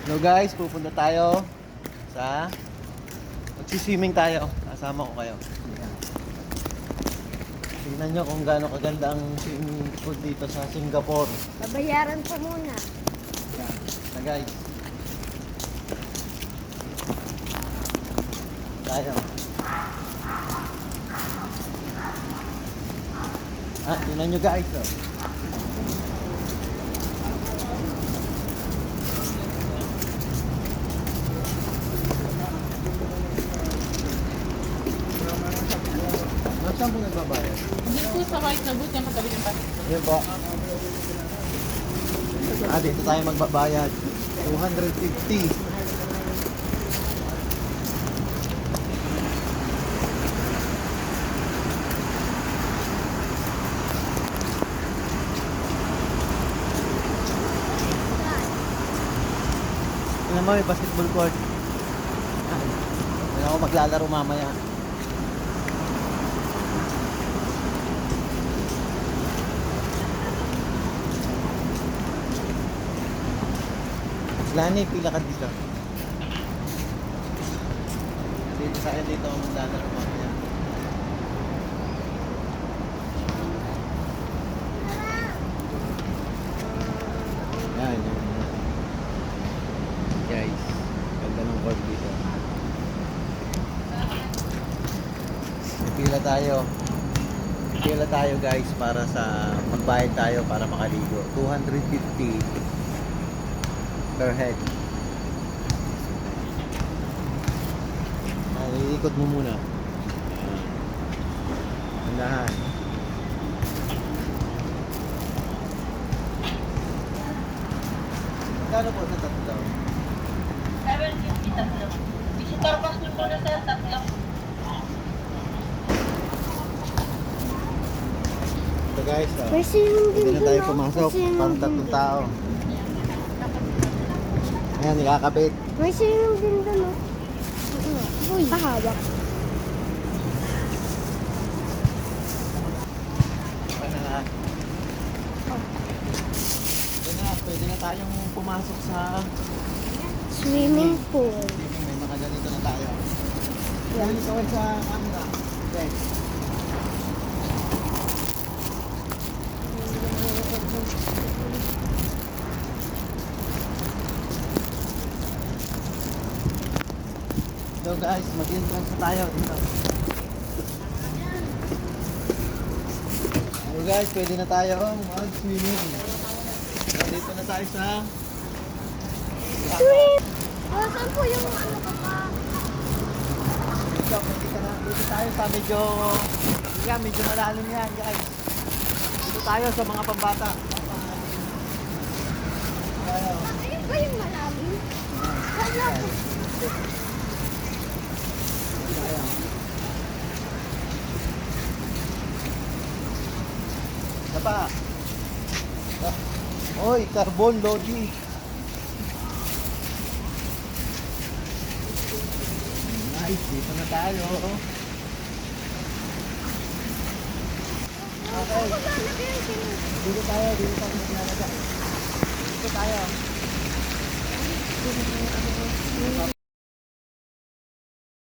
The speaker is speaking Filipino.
Hello guys, pupunta tayo sa magsiswimming tayo. Kasama ko kayo. Tingnan nyo kung gaano kaganda ang swimming pool dito sa Singapore. Babayaran po muna. Yan. Na guys. Tayo. Tingnan nyo guys. Oh. Saan po nagbabayad? Dito sa white na booth yung katabi ng bus. Yan po. Dito tayo magbabayad. 250. Tingnan mo, may basketball court. Tingnan ako maglalaro mamaya. Lani, pila ka dito. Dito sa akin, dito ako maglalaro mamaya. Yan, yan. Guys, ganda ng court dito. Pila tayo. Pila tayo guys para sa magbayad tayo para makaligo. 250 per head. Iikot mo muna. Andahan. Magkano po sa tatlo? 750 tatlo. Visitor pass po na sa tatlo. So guys, May swimming hindi din na tayo doon, pumasok. May swimming Parang din tatlong doon. tao. Ayan, nikakabit. May swimming din doon, oh. Uy, pahawak. Ano na? Pwede na tayong pumasok sa Swimming pool. may mga ganito na tayo. Yan. Yan, ikaw sa camera. Okay. So guys, mag-entrance na tayo dito. So guys, pwede na tayo mag-swimming. Dito na tayo sa Swim! Saan po yung ano ka pa? Dito tayo sa medyo malalim yan guys. Dito tayo sa mga pambata. Ayun ba yung malalim? Wala po. Isa pa. Oy, carbon logic. Nice, dito na tayo. Okay. Dito tayo maglalagay. Dito tayo.